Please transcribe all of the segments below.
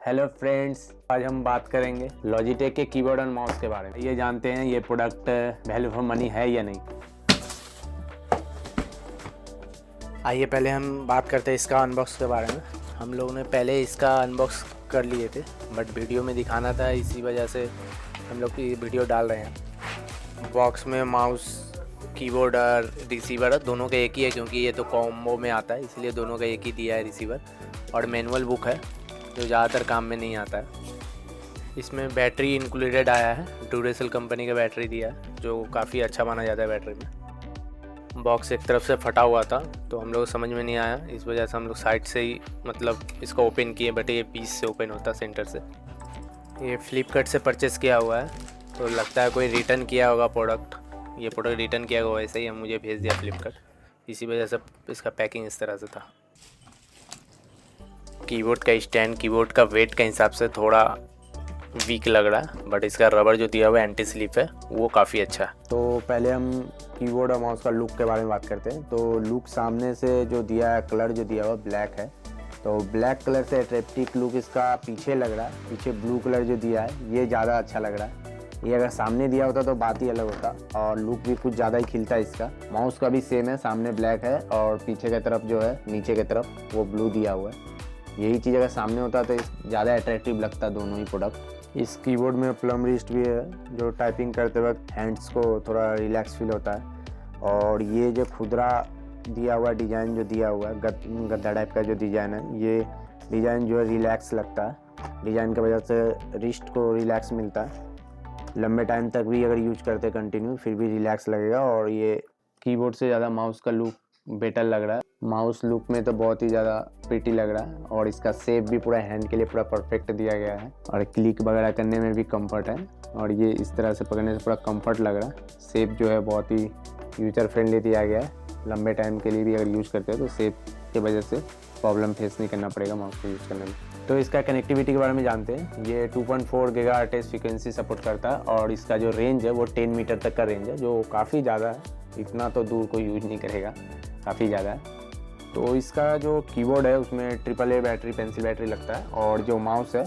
Hello friends, आज हम बात करेंगे लॉजिटेक के कीबोर्ड और माउस के बारे में। ये जानते हैं ये प्रोडक्ट वैल्यू फॉर मनी है या नहीं। आइए पहले हम बात करते हैं इसका अनबॉक्स के बारे में। हम लोगों ने पहले इसका अनबॉक्स कर लिए थे, बट वीडियो में दिखाना था, इसी वजह से हम लोग की वीडियो डाल रहे हैं। बॉक्स में माउस, कीबोर्ड और रिसीवर दोनों का एक ही है, क्योंकि ये तो कॉम्बो में आता है, इसलिए दोनों का एक ही दिया है रिसीवर। और मैनुअल बुक है जो ज़्यादातर काम में नहीं आता है। इसमें बैटरी इंक्लूडेड आया है, ड्यूरेसेल कंपनी का बैटरी दिया है, जो काफ़ी अच्छा माना जाता है बैटरी में। बॉक्स एक तरफ से फटा हुआ था तो हम लोग समझ में नहीं आया, इस वजह से हम लोग साइड से ही इसको ओपन किए, बट ये पीस से ओपन होता है सेंटर से। ये फ्लिपकार्ट से परचेस किया हुआ है, तो लगता है कोई रिटर्न किया होगा प्रोडक्ट। ये प्रोडक्ट रिटर्न किया हुआ ऐसे ही हम मुझे भेज दिया फ्लिपकार्ट, इसी वजह से इसका पैकिंग इस तरह से था। कीबोर्ड का स्टैंड कीबोर्ड का वेट के हिसाब से थोड़ा वीक लग रहा है, बट इसका रबर जो दिया हुआ है एंटी स्लिप है, वो काफ़ी अच्छा है। तो पहले हम कीबोर्ड और माउस का लुक के बारे में बात करते हैं। तो लुक सामने से जो दिया है, कलर जो दिया हुआ ब्लैक है, तो ब्लैक कलर से अट्रैक्टिव लुक इसका पीछे लग रहा है। पीछे ब्लू कलर जो दिया है ये ज़्यादा अच्छा लग रहा है। ये अगर सामने दिया होता तो बात ही अलग होता और लुक भी कुछ ज़्यादा ही खिलता है इसका। माउस का भी सेम है, सामने ब्लैक है और पीछे की तरफ जो है, नीचे की तरफ वो ब्लू दिया हुआ है। यही चीज़ अगर सामने होता तो ज़्यादा अट्रैक्टिव लगता दोनों ही प्रोडक्ट। इस कीबोर्ड में प्लम रिस्ट भी है, जो टाइपिंग करते वक्त हैंड्स को थोड़ा रिलैक्स फील होता है। और ये जो खुदरा दिया हुआ डिज़ाइन जो दिया हुआ है, गद्दा टाइप का जो डिज़ाइन है, ये डिज़ाइन जो है रिलैक्स लगता है। डिज़ाइन की वजह से रिस्ट को रिलैक्स मिलता है। लंबे टाइम तक भी अगर यूज करते कंटिन्यू फिर भी रिलैक्स लगेगा। और ये कीबोर्ड से ज़्यादा माउस का लुक बेटर लग रहा है। माउस लुक में तो बहुत ही ज़्यादा प्रिटी लग रहा है और इसका शेप भी पूरा हैंड के लिए पूरा परफेक्ट दिया गया है और क्लिक वगैरह करने में भी कंफर्ट है। और ये इस तरह से पकड़ने से पूरा कंफर्ट लग रहा है। शेप जो है बहुत ही यूजर फ्रेंडली दिया गया है। लंबे टाइम के लिए भी अगर यूज़ करते हैं तो शेप की वजह से प्रॉब्लम फेस नहीं करना पड़ेगा माउस को यूज़ करने में। तो इसका कनेक्टिविटी के बारे में जानते हैं। ये 2.4 गीगाहर्ट्ज़ फ्रीक्वेंसी सपोर्ट करता है और इसका जो रेंज है वो 10 मीटर तक का रेंज है, जो काफ़ी ज़्यादा है। इतना तो दूर कोई यूज नहीं करेगा, काफ़ी ज़्यादा है। तो इसका जो कीबोर्ड है उसमें AAA बैटरी, पेंसिल बैटरी लगता है और जो माउस है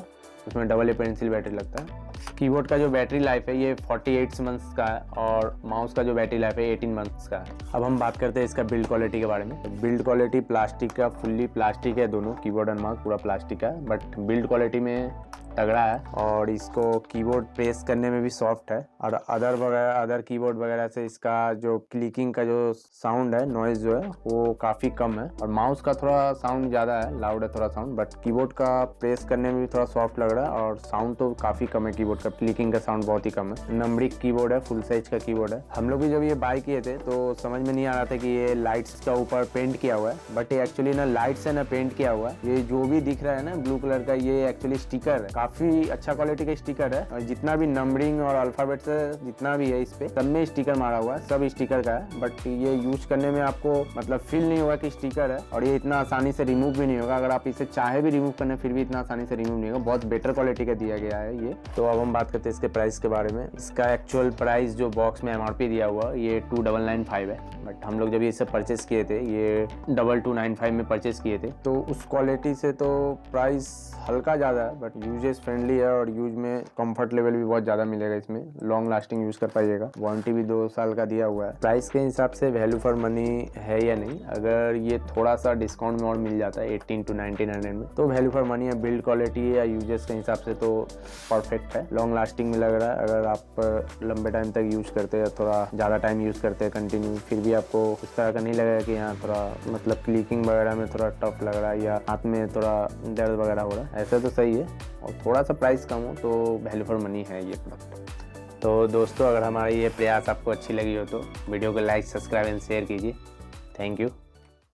उसमें AA पेंसिल बैटरी लगता है। कीबोर्ड का जो बैटरी लाइफ है ये 48 मंथ्स का है और माउस का जो बैटरी लाइफ है 18 मंथ्स का है। अब हम बात करते हैं इसका बिल्ड क्वालिटी के बारे में। तो बिल्ड क्वालिटी प्लास्टिक का, फुल्ली प्लास्टिक है, दोनों कीबोर्ड और माउस पूरा प्लास्टिक का है, बट बिल्ड क्वालिटी में तगड़ा है। और इसको कीबोर्ड प्रेस करने में भी सॉफ्ट है और अदर कीबोर्ड वगैरह से इसका जो क्लिकिंग का जो साउंड है, नॉइज जो है वो काफ़ी कम है। और माउस का थोड़ा साउंड ज़्यादा है, लाउड है थोड़ा साउंड, बट कीबोर्ड का प्रेस करने में भी थोड़ा सॉफ्ट लग रहा है और साउंड तो काफ़ी कम है। कीबोर्ड का क्लिकिंग का साउंड बहुत ही कम है। नंबरिक कीबोर्ड है, फुल साइज का कीबोर्ड है। हम लोग भी जब ये बाय किए थे तो समझ में नहीं आ रहा था कि ये लाइट्स का ऊपर पेंट किया हुआ है, बट ये एक्चुअली ना लाइट्स है ना पेंट किया हुआ है। ये जो भी दिख रहा है ना ब्लू कलर का, ये एक्चुअली स्टिकर है। काफ़ी अच्छा क्वालिटी का स्टिकर है और जितना भी नंबरिंग और अल्फाबेट से जितना भी है इस पे, सब में स्टिकर मारा हुआ है, सब स्टिकर का है। बट ये यूज करने में आपको फील नहीं होगा कि स्टिकर है और ये इतना आसानी से रिमूव भी नहीं होगा। अगर आप इसे चाहे भी रिमूव करने फिर भी इतना आसानी से रिमूव नहीं होगा। बहुत बेटर क्वालिटी का दिया गया है ये। तो अब हम बात करते हैं इसके प्राइस के बारे में। इसका एक्चुअल प्राइस जो बॉक्स में MRP दिया हुआ ये 2995 है, बट हम लोग जब ये सब परचेस किए थे, ये 2295 में परचेस किए थे, तो उस क्वालिटी से तो प्राइस हल्का ज़्यादा है, बट यूजेस फ्रेंडली है और यूज में कंफर्ट लेवल भी बहुत ज़्यादा मिलेगा। इसमें लॉन्ग लास्टिंग यूज़ कर पाइएगा। वारंटी भी 2 साल का दिया हुआ है। प्राइस के हिसाब से वैल्यू फॉर मनी है या नहीं, अगर ये थोड़ा सा डिस्काउंट में और मिल जाता है 18 to 1900 में, तो वैल्यू फॉर मनी है। बिल्ड क्वालिटी या यूजेस के हिसाब से तो परफेक्ट है, लॉन्ग लास्टिंग में लग रहा है। अगर आप लंबे टाइम तक यूज़ करते हैं, थोड़ा ज़्यादा टाइम यूज़ करते हैं कंटिन्यू, फिर भी आपको उस तरह का नहीं लगेगा कि यहाँ थोड़ा क्लिकिंग वगैरह में थोड़ा टफ लग रहा है या हाथ में थोड़ा दर्द वगैरह हो रहा है, ऐसा तो सही है। और थोड़ा सा प्राइस कम हो तो वैल्यू फॉर मनी है ये प्रोडक्ट। तो दोस्तों, अगर हमारी ये प्रयास आपको अच्छी लगी हो तो वीडियो को लाइक, सब्सक्राइब एंड शेयर कीजिए। Thank you.